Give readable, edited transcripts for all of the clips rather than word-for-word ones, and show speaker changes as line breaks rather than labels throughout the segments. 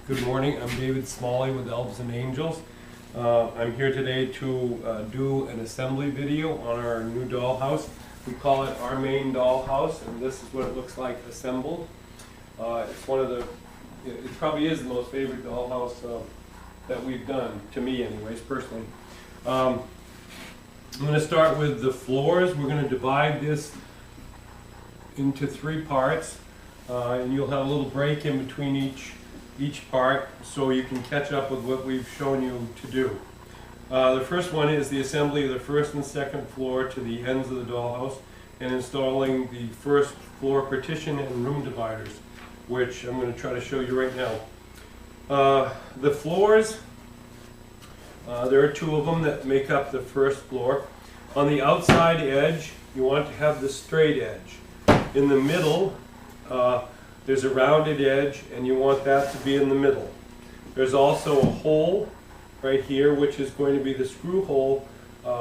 Good morning, I'm David Smalley with Elves and Angels. I'm here today to do an assembly video on our new dollhouse. We call it our Maine Dollhouse, and this is what it looks like assembled. It's one of the, it probably is the most favorite dollhouse that we've done, to me anyways, personally. I'm going to start with the floors. We're going to divide this into 3 parts, and you'll have a little break in between each part so you can catch up with what we've shown you to do. The first one is the assembly of the first and second floor to the ends of the dollhouse and installing the first floor partition and room dividers, which I'm going to try to show you right now. The floors, there are 2 of them that make up the first floor. On the outside edge, you want to have the straight edge. In the middle, there's a rounded edge, and you want that to be in the middle. There's also a hole right here, which is going to be the screw hole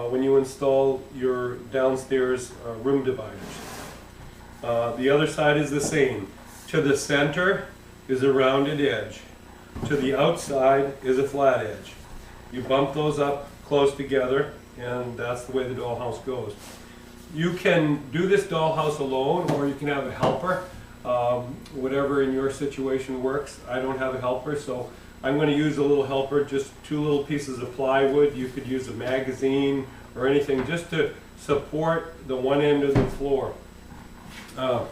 when you install your downstairs room dividers. The other side is the same. To the center is a rounded edge. To the outside is a flat edge. You bump those up close together, and that's the way the dollhouse goes. You can do this dollhouse alone, or you can have a helper. Whatever in your situation works. I don't have a helper, so I'm going to use a little helper, just 2 little pieces of plywood. You could use a magazine or anything just to support the one end of the floor. I'm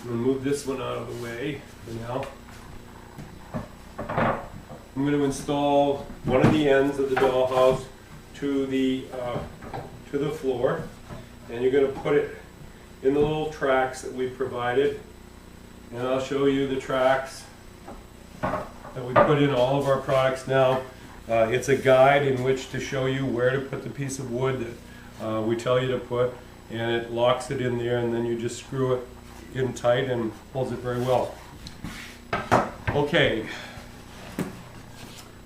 going to move this one out of the way for now. I'm going to install one of the ends of the dollhouse to the floor, and you're going to put it in the little tracks that we provided, and I'll show you the tracks that we put in all of our products now. It's a guide in which to show you where to put the piece of wood that we tell you to put, and it locks it in there, and then you just screw it in tight and holds it very well. Okay,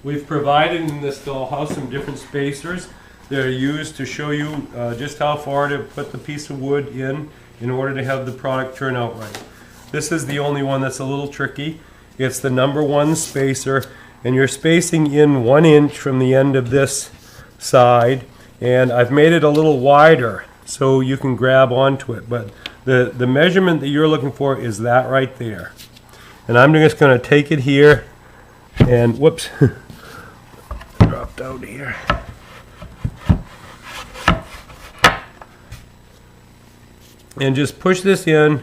we've provided in this dollhouse some different spacers that are used to show you just how far to put the piece of wood in order to have the product turn out right. This is the only one that's a little tricky. It's the #1 spacer, and you're spacing in 1 inch from the end of this side, and I've made it a little wider so you can grab onto it, but the measurement that you're looking for is that right there. And I'm just going to take it here and whoops, dropped out here. And just push this in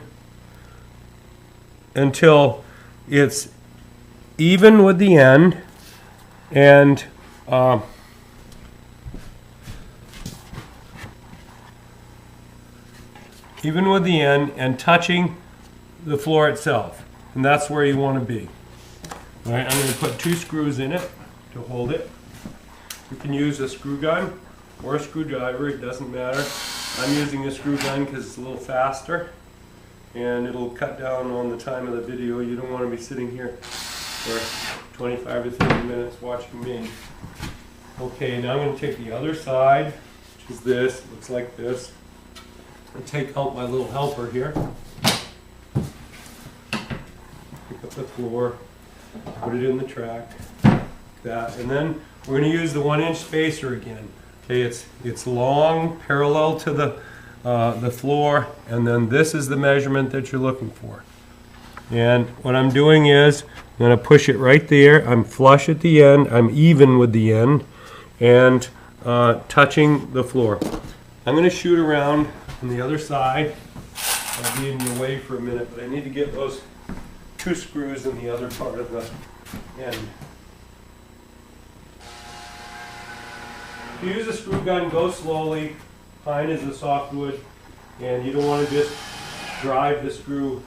until it's even with the end, and touching the floor itself, and that's where you want to be. All right, I'm going to put 2 screws in it to hold it. You can use a screw gun or a screwdriver, it doesn't matter. I'm using a screw gun because it's a little faster and it'll cut down on the time of the video. You don't want to be sitting here for 25 to 30 minutes watching me. Okay, now I'm going to take the other side, which is this. It looks like this. I'll take out my little helper here. Pick up the floor, put it in the track, like that, and then we're going to use the 1 inch spacer again. Okay, it's long, parallel to the floor, and then this is the measurement that you're looking for. And what I'm doing is I'm going to push it right there. I'm flush at the end. I'm even with the end, and touching the floor. I'm going to shoot around on the other side. I'll be in your way for a minute, but I need to get those 2 screws in the other part of the end. If you use a screw gun, go slowly. Pine is a softwood, and you don't want to just drive the screw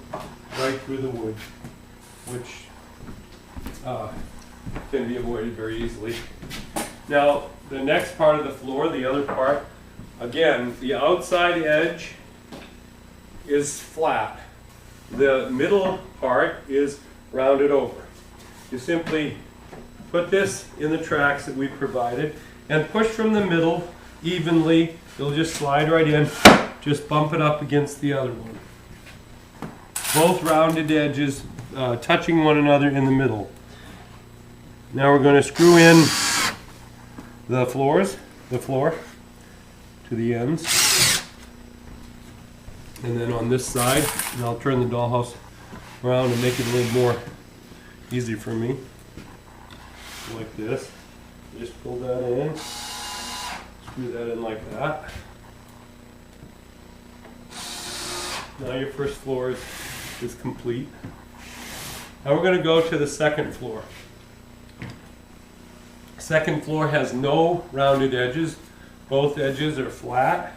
right through the wood, which can be avoided very easily. Now, the next part of the floor, the other part, again, the outside edge is flat. The middle part is rounded over. You simply put this in the tracks that we provided and push from the middle evenly. It'll just slide right in. Just bump it up against the other one. Both rounded edges touching one another in the middle. Now we're going to screw in the floor to the ends. And then on this side, and I'll turn the dollhouse around and make it a little more easy for me. Like this. Just pull that in. Screw that in like that. Now your first floor is complete. Now we're going to go to the second floor. Second floor has no rounded edges. Both edges are flat.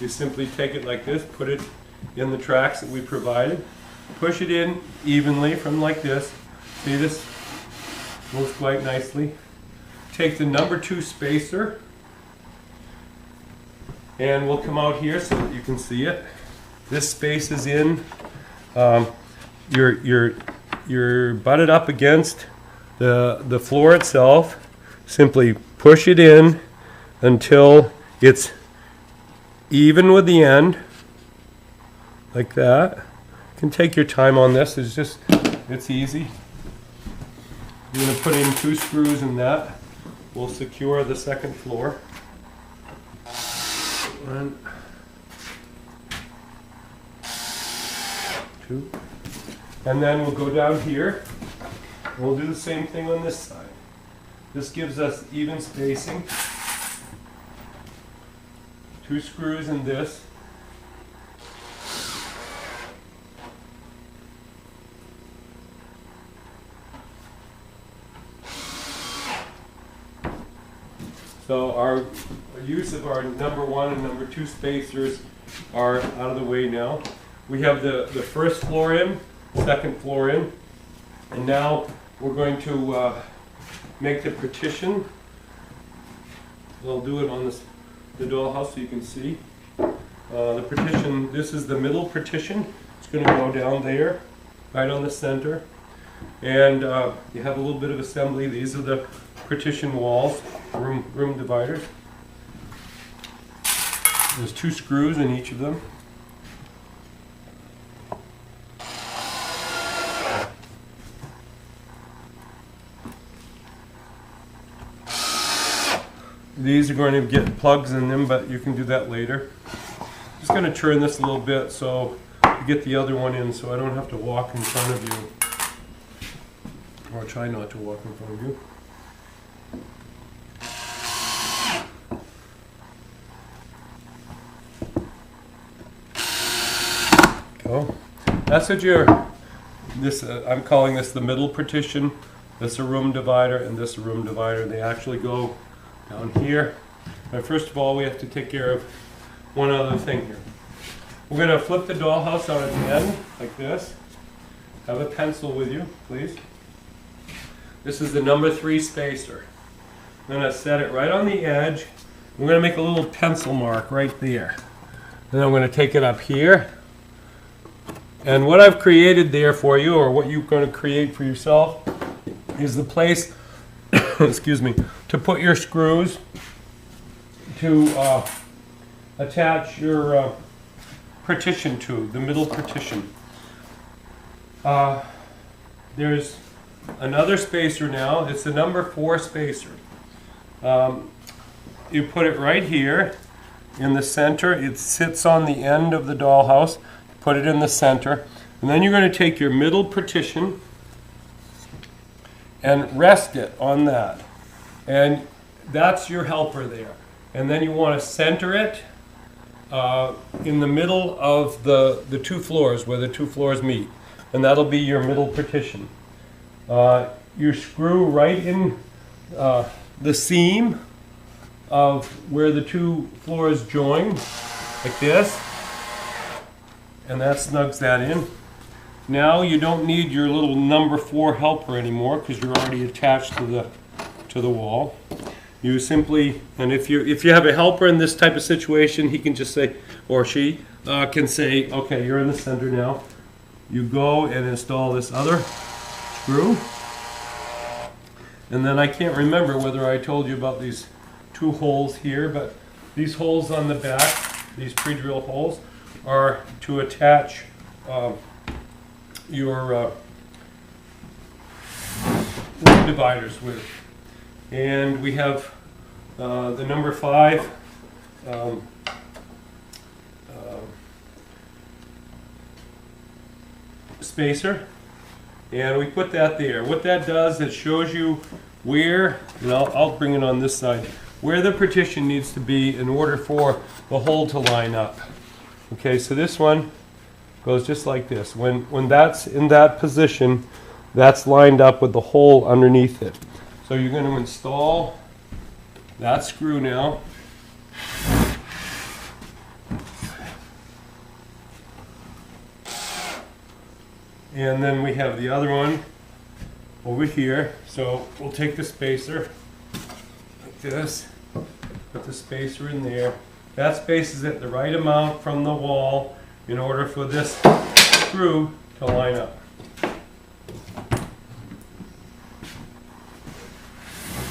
You simply take it like this, put it in the tracks that we provided, push it in evenly from like this. See, this moves quite nicely. Take the number 2 spacer, and we'll come out here so that you can see it. This space is in. You're butted up against the floor itself. Simply push it in until it's even with the end, like that. You can take your time on this. It's easy. You're going to put in 2 screws in that. We'll secure the second floor. 1, 2, and then we'll go down here. We'll do the same thing on this side. This gives us even spacing. 2 screws in this. So our use of our number 1 and number 2 spacers are out of the way now. We have the first floor in, second floor in, and now we're going to make the partition. I'll do it on the dollhouse so you can see. The partition, this is the middle partition. It's going to go down there, right on the center. And you have a little bit of assembly. These are the partition walls, room dividers. There's 2 screws in each of them. These are going to get plugs in them, but you can do that later. Just going to turn this a little bit so you get the other one in so I don't have to walk in front of you. Or try not to walk in front of you. Go. That's what I'm calling this the middle partition. This a room divider and this a room divider. They actually go down here. But first of all, we have to take care of one other thing here. We're going to flip the dollhouse on its end like this. Have a pencil with you, please. This is the number 3 spacer. I'm going to set it right on the edge. We're going to make a little pencil mark right there. And then I'm going to take it up here. And what I've created there for you, or what you're going to create for yourself, is the place excuse me, to put your screws to attach your partition to, the middle partition. There's another spacer now. It's the number 4 spacer. You put it right here in the center. It sits on the end of the dollhouse. Put it in the center. And then you're going to take your middle partition and rest it on that. And that's your helper there. And then you want to center it in the middle of the 2 floors, where the 2 floors meet. And that'll be your middle partition. You screw right in the seam of where the 2 floors join, like this. And that snugs that in. Now you don't need your little number 4 helper anymore because you're already attached to the wall. You simply, and if you have a helper in this type of situation, he can just say, or she can say, okay, you're in the center now. You go and install this other screw. And then I can't remember whether I told you about these 2 holes here, but these holes on the back, these pre-drill holes, are to attach room dividers with. And we have the number 5 spacer, and we put that there. What that does, it shows you where, and I'll bring it on this side, where the partition needs to be in order for the hole to line up. Okay, so this one goes just like this. When that's in that position, that's lined up with the hole underneath it. So you're going to install that screw now. And then we have the other one over here. So we'll take the spacer like this, put the spacer in there. That spaces it the right amount from the wall in order for this screw to line up.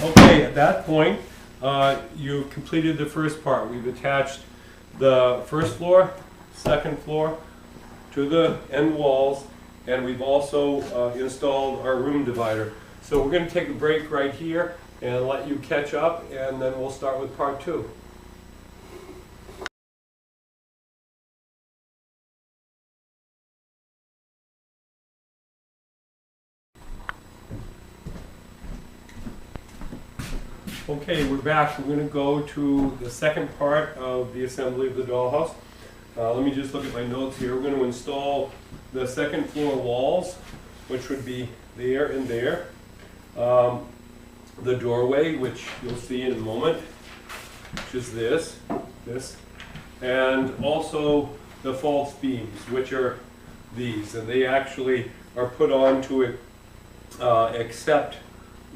Okay, at that point, you completed the first part. We've attached the first floor, second floor to the end walls, and we've also installed our room divider. So we're going to take a break right here and let you catch up, and then we'll start with part 2. Okay, we're back. We're going to go to the second part of the assembly of the dollhouse. Let me just look at my notes here. We're going to install the second floor walls, which would be there and there. The doorway, which you'll see in a moment, which is this, and also the false beams, which are these, and they actually are put onto it except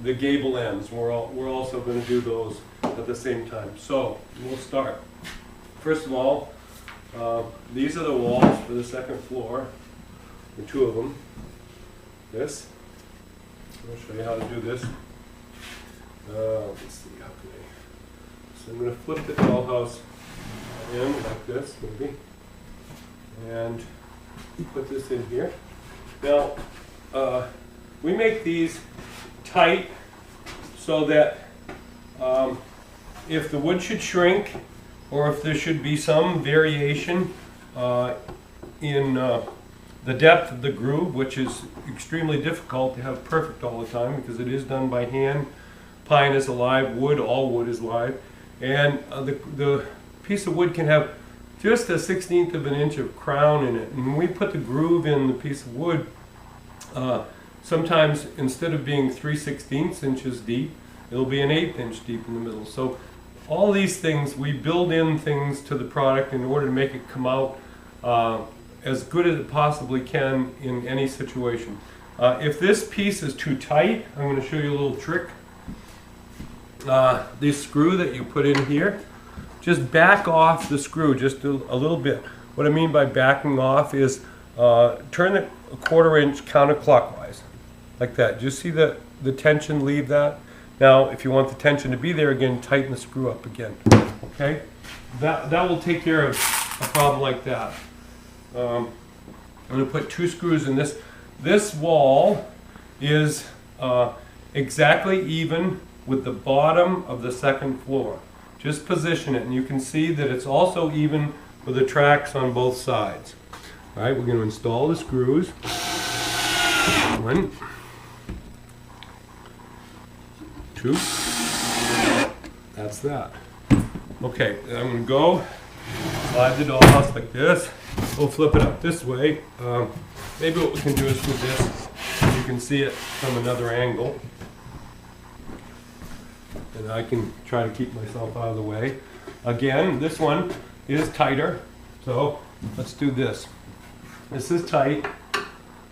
the gable ends. We're also going to do those at the same time. So we'll start. First of all, these are the walls for the second floor. There are 2 of them. This. I'll show you how to do this. Let's see, how can I? So I'm going to flip the dollhouse in like this, maybe, and put this in here. Now, we make these tight so that if the wood should shrink, or if there should be some variation in the depth of the groove, which is extremely difficult to have perfect all the time because it is done by hand. Pine is a live wood, all wood is live, and the piece of wood can have just a 1/16 of an inch of crown in it. And when we put the groove in the piece of wood, sometimes instead of being 3/16 inches deep, it'll be an 1/8 inch deep in the middle. So all these things, we build in things to the product in order to make it come out as good as it possibly can in any situation. If this piece is too tight, I'm going to show you a little trick. This screw that you put in here, just back off the screw just a little bit. What I mean by backing off is turn it a 1/4 inch counterclockwise, like that. Just see the tension leave that? Now, if you want the tension to be there again, tighten the screw up again. Okay? That will take care of a problem like that. I'm going to put 2 screws in this. This wall is exactly even with the bottom of the second floor. Just position it, and you can see that it's also even with the tracks on both sides. All right, we're going to install the screws. 1, 2. That's that. Okay, then I'm going to go slide the dollhouse like this. We'll flip it up this way. Maybe what we can do is with this, you can see it from another angle. And I can try to keep myself out of the way. Again, this one is tighter, so let's do this. This is tight. I'm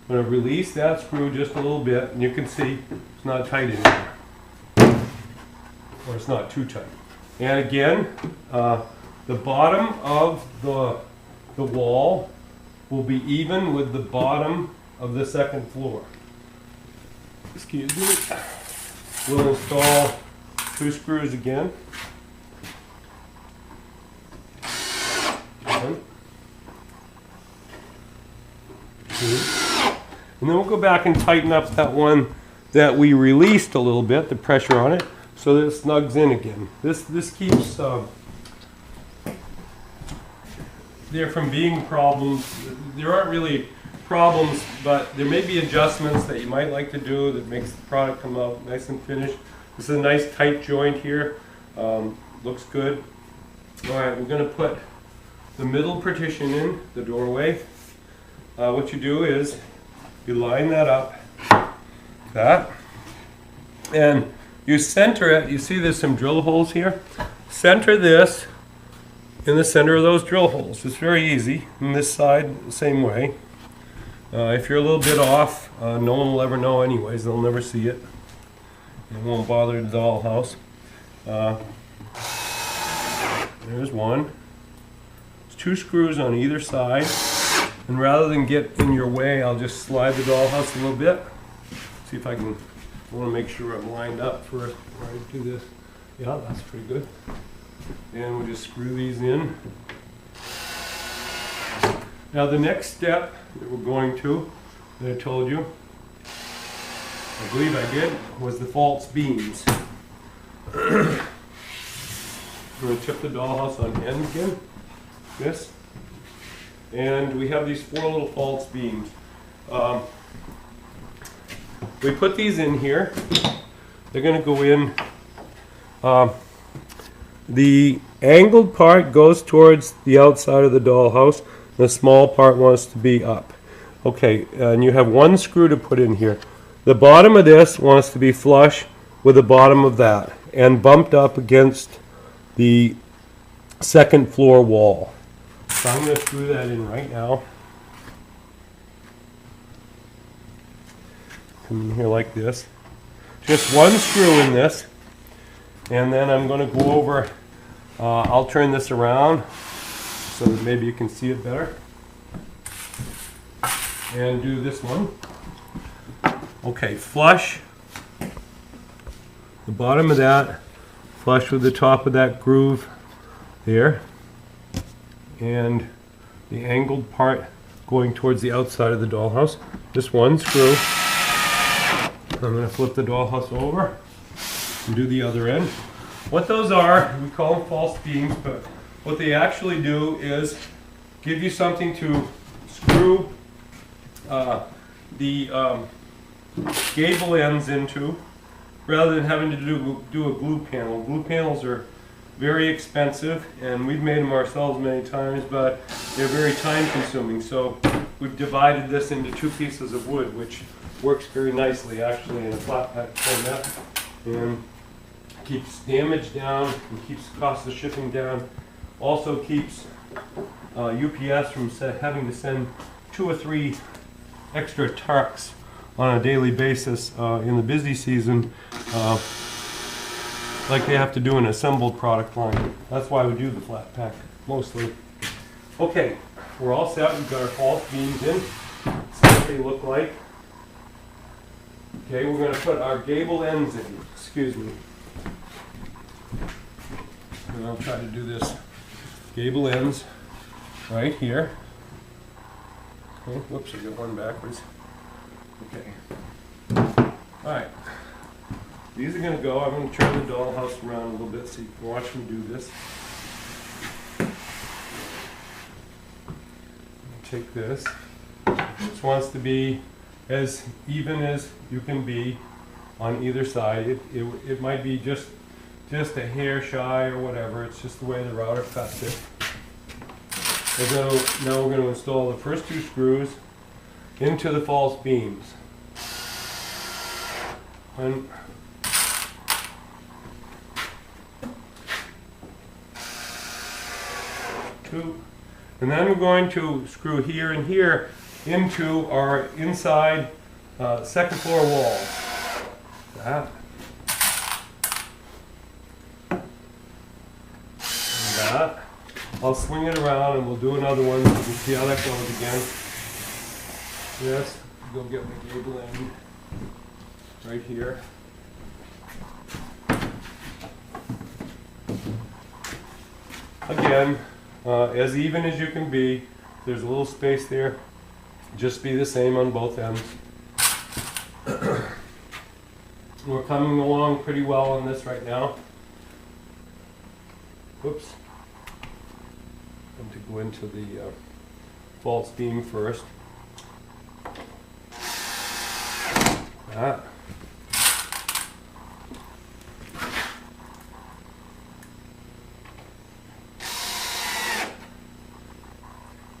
going to release that screw just a little bit, and you can see it's not tight anymore. Or it's not too tight. And again, the bottom of the wall will be even with the bottom of the second floor. Excuse me. We'll install 2 screws again. 1, 2. And then we'll go back and tighten up that one that we released a little bit, the pressure on it, so that it snugs in again. This keeps there from being problems. There aren't really problems, but there may be adjustments that you might like to do that makes the product come out nice and finished. This is a nice tight joint here. Looks good. All right, we're going to put the middle partition in, the doorway. What you do is you line that up, and you center it. You see there's some drill holes here. Center this in the center of those drill holes. It's very easy. On this side, the same way. If you're a little bit off, no one will ever know anyways. They'll never see it. It won't bother the dollhouse. There's one. There's 2 screws on either side. And rather than get in your way, I'll just slide the dollhouse a little bit. See if I can, I want to make sure I'm lined up first before I do this. Yeah, that's pretty good. And we'll just screw these in. Now the next step that we're going to, that I told you, I believe I did, was the false beams. I'm going to tip the dollhouse on end again, this. And we have these 4 little false beams. We put these in here. They're going to go in. The angled part goes towards the outside of the dollhouse. The small part wants to be up. Okay, and you have 1 screw to put in here. The bottom of this wants to be flush with the bottom of that and bumped up against the second floor wall. So I'm going to screw that in right now. Come in here like this. Just 1 screw in this. And then I'm going to go over, I'll turn this around so that maybe you can see it better. And do this one. Okay, flush the bottom of that, flush with the top of that groove there, and the angled part going towards the outside of the dollhouse. Just 1 screw. I'm going to flip the dollhouse over and do the other end. What those are, we call them false beams, but what they actually do is give you something to screw the gable ends into, rather than having to do a glue panel. Glue panels are very expensive, and we've made them ourselves many times, but they're very time consuming. So we've divided this into 2 pieces of wood, which works very nicely actually in a flat pack format, and keeps damage down and keeps the cost of shipping down. Also keeps UPS from having to send 2 or 3 extra trucks on a daily basis in the busy season, like they have to do an assembled product line. That's why we do the flat pack mostly. Okay, we're all set. We've got our false beams in. See what they look like. Okay, we're going to put our gable ends in. Excuse me. And I'll try to do this. Gable ends right here. Okay, whoops, I got one backwards. Okay. Alright. These are going to go. I'm going to turn the dollhouse around a little bit so you can watch me do this. Take this. This wants to be as even as you can be on either side. It might be just a hair shy or whatever. It's just the way the router cuts it. Now we're going to install the first 2 screws into the false beams. 1, 2, and then we're going to screw here and here into our inside second floor wall. That. And that. I'll swing it around and we'll do another one so you can see how that goes again. Yes, go get my gable end right here. Again, as even as you can be. There's a little space there. Just be the same on both ends. We're coming along pretty well on this right now. Whoops. I'm to go into the false beam first.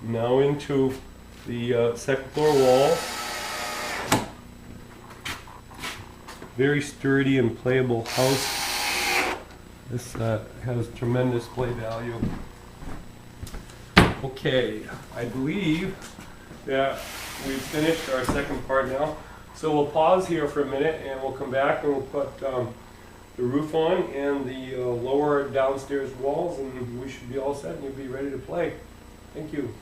Now into the second floor wall. Very sturdy and playable house. This has tremendous play value. Okay, I believe that we've finished our second part now. So we'll pause here for a minute and we'll come back and we'll put the roof on and the lower downstairs walls, and we should be all set and you'll be ready to play. Thank you.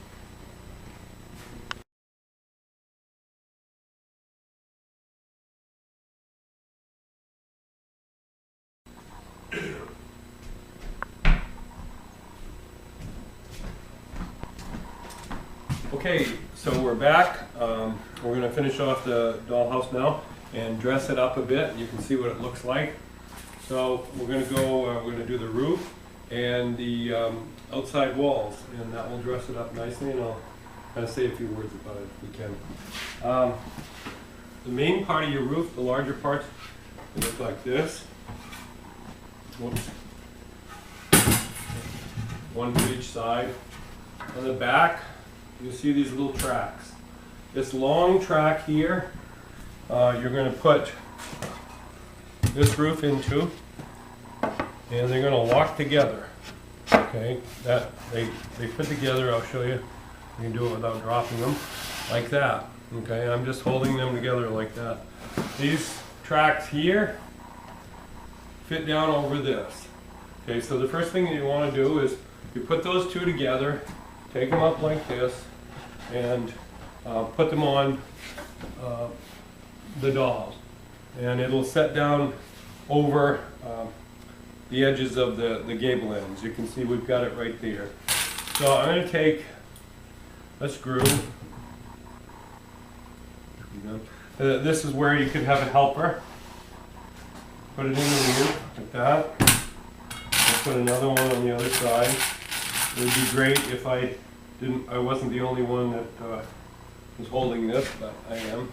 Okay, so we're back. We're going to finish off the dollhouse now and dress it up a bit. You can see what it looks like. So we're going to go, we're going to do the roof and the outside walls, and that will dress it up nicely, and I'll kind of say a few words about it if we can. The main part of your roof, the larger parts, look like this. Whoops. One for each side. On the back, you'll see these little tracks. This long track here, you're going to put this roof into, and they're going to lock together. Okay, that they fit together. I'll show you. You can do it without dropping them, like that. Okay, I'm just holding them together like that. These tracks here fit down over this. Okay, so the first thing that you want to do is you put those two together, take them up like this, and put them on the dollhouse, and it'll set down over the edges of the gable ends. You can see we've got it right there. So I'm going to take a screw. This is where you could have a helper. Put it in the roof like that. I'll put another one on the other side. It would be great if I wasn't the only one that was holding this, but I am.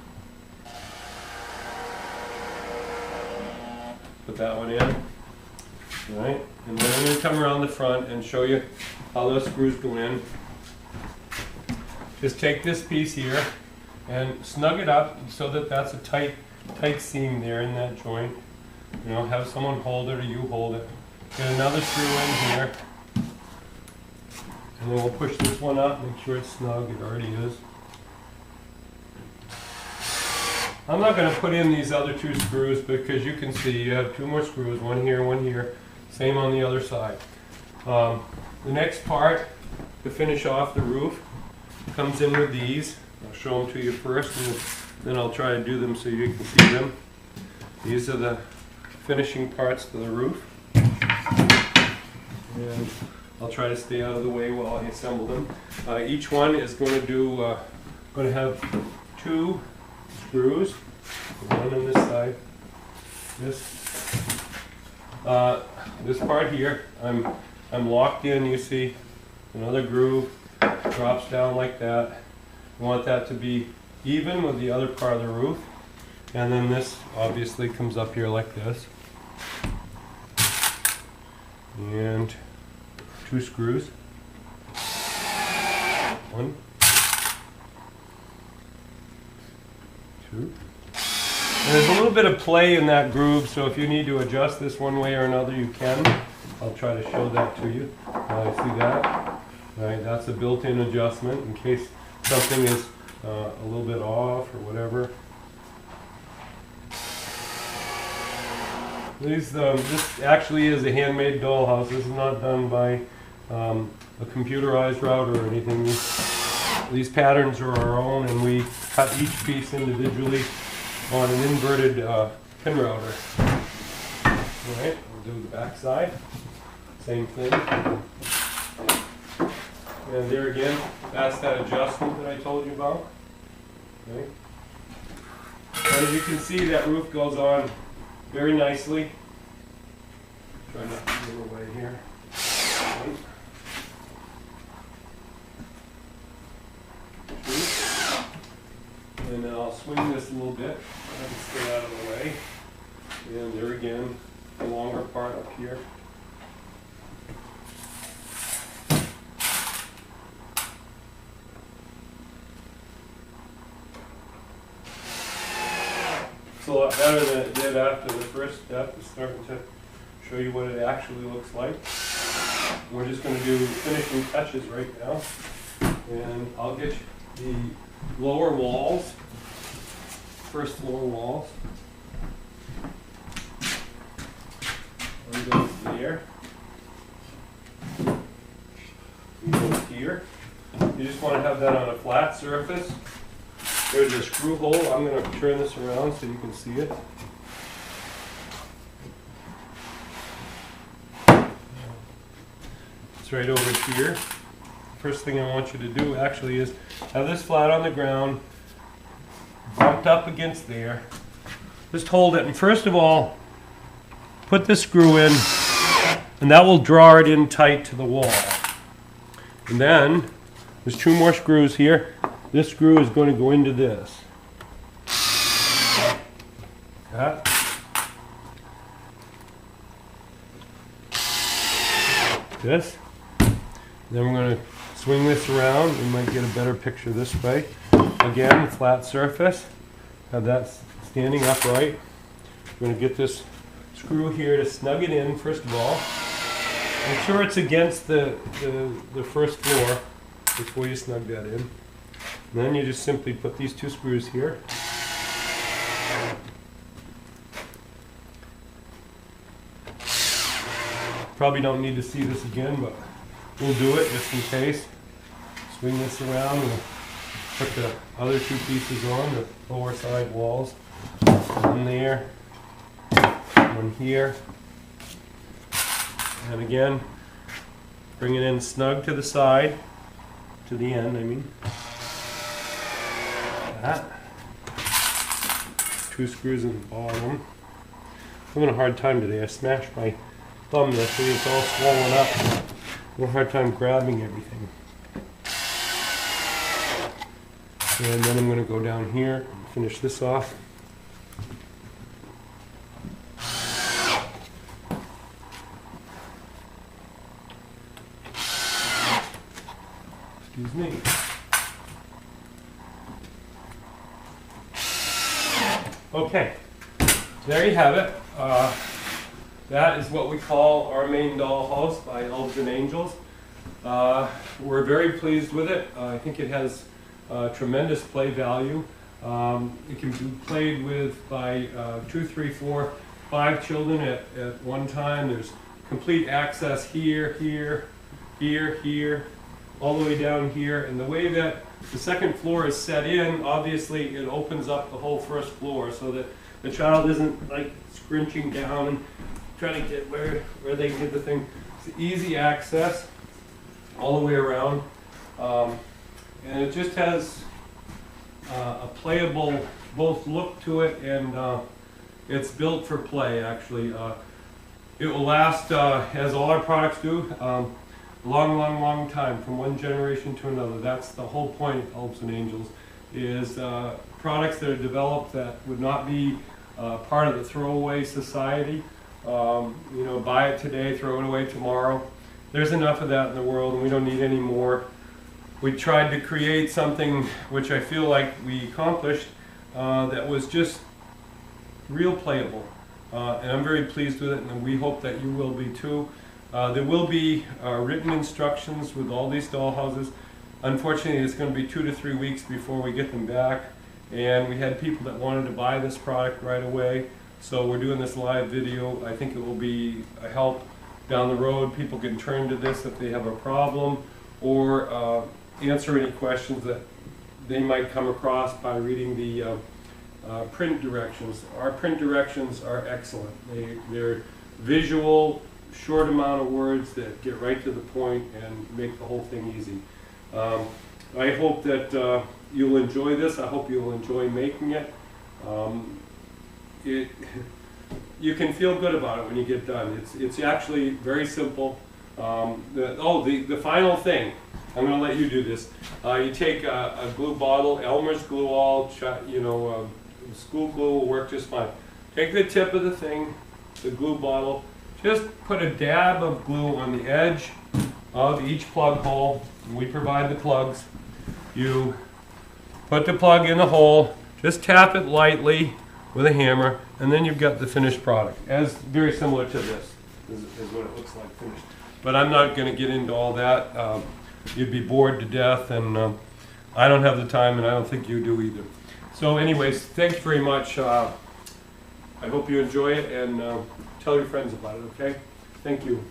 Put that one in. All right, and then I'm going to come around the front and show you how those screws go in. Just take this piece here and snug it up so that that's a tight seam there in that joint. You know, have someone hold it or you hold it. Get another screw in here. And then we'll push this one up, make sure it's snug. It already is. I'm not going to put in these other two screws because you can see you have two more screws, one here. Same on the other side. The next part to finish off the roof comes in with these. I'll show them to you first, and then I'll try to do them so you can see them. These are the finishing parts to the roof. And I'll try to stay out of the way while I assemble them. Each one is going to have two screws, one on this side. This part here, I'm locked in. You see, another groove drops down like that. You want that to be even with the other part of the roof, and then this obviously comes up here like this, and two screws. One, two. And there's a little bit of play in that groove, so if you need to adjust this one way or another, you can. I'll try to show that to you. See that? Right, that's a built-in adjustment in case something is a little bit off or whatever. This actually is a handmade dollhouse. This is not done by a computerized router or anything. These patterns are our own, and we cut each piece individually on an inverted pin router. Alright, we'll do the back side. Same thing. And there again, that's that adjustment that I told you about. Okay. As you can see, that roof goes on very nicely. Try not to move away here. And then I'll swing this a little bit and stay out of the way. And there again, the longer part up here. It's a lot better than it did after the first step. It's starting to show you what it actually looks like. We're just going to do finishing touches right now. And I'll get the lower walls, first floor walls. One goes there. One goes here. You just want to have that on a flat surface. There's a screw hole. I'm going to turn this around so you can see it. It's right over here. First thing I want you to do actually is have this flat on the ground, bumped up against there. Just hold it, and first of all, put the screw in, and that will draw it in tight to the wall. And then, there's two more screws here. This screw is going to go into this. That. This. Then we're going to swing this around. We might get a better picture this way. Again, flat surface. Have that standing upright. We're going to get this screw here to snug it in, first of all. Make sure it's against the first floor before you snug that in. And then you just simply put these two screws here. Probably don't need to see this again, but we'll do it just in case. Swing this around and put the other two pieces on, the lower side walls. One there, one here. And again, bring it in snug to the side, to the end, I mean. That. Two screws in the bottom. I'm having a hard time today. I smashed my thumb there, so it's all swollen up. I have a hard time grabbing everything. And then I'm going to go down here and finish this off. Excuse me. Okay, there you have it. That is what we call our Maine Dollhouse by Elves and Angels. We're very pleased with it. I think it has tremendous play value. It can be played with by 2, 3, 4, 5 children at one time. There's complete access here, here, here, here, all the way down here. And the way that the second floor is set in, obviously it opens up the whole first floor so that the child isn't like scrunching down and trying to get where they can get the thing. It's easy access all the way around. And it just has a playable both look to it, and it's built for play actually. It will last, as all our products do, long time, from one generation to another. That's the whole point of Elves and Angels, is products that are developed that would not be part of the throwaway society. You know, buy it today, throw it away tomorrow. There's enough of that in the world, and we don't need any more. We tried to create something which I feel like we accomplished, that was just real playable. And I'm very pleased with it, and we hope that you will be too. There will be written instructions with all these dollhouses. Unfortunately, it's going to be 2 to 3 weeks before we get them back. And we had people that wanted to buy this product right away. So we're doing this live video. I think it will be a help down the road. People can turn to this if they have a problem, or answer any questions that they might come across by reading the print directions. Our print directions are excellent. They're visual, short amount of words that get right to the point and make the whole thing easy. I hope that you'll enjoy this. I hope you'll enjoy making it. you can feel good about it when you get done. It's actually very simple. The final thing, I'm going to let you do this. You take a glue bottle, Elmer's glue all, school glue will work just fine. Take the tip of the thing, the glue bottle, just put a dab of glue on the edge of each plug hole. We provide the plugs. You put the plug in the hole, just tap it lightly with a hammer, and then you've got the finished product. As very similar to this is what it looks like finished. But I'm not going to get into all that. You'd be bored to death, and I don't have the time, and I don't think you do either. So anyways, thanks very much. I hope you enjoy it, and tell your friends about it, okay? Thank you.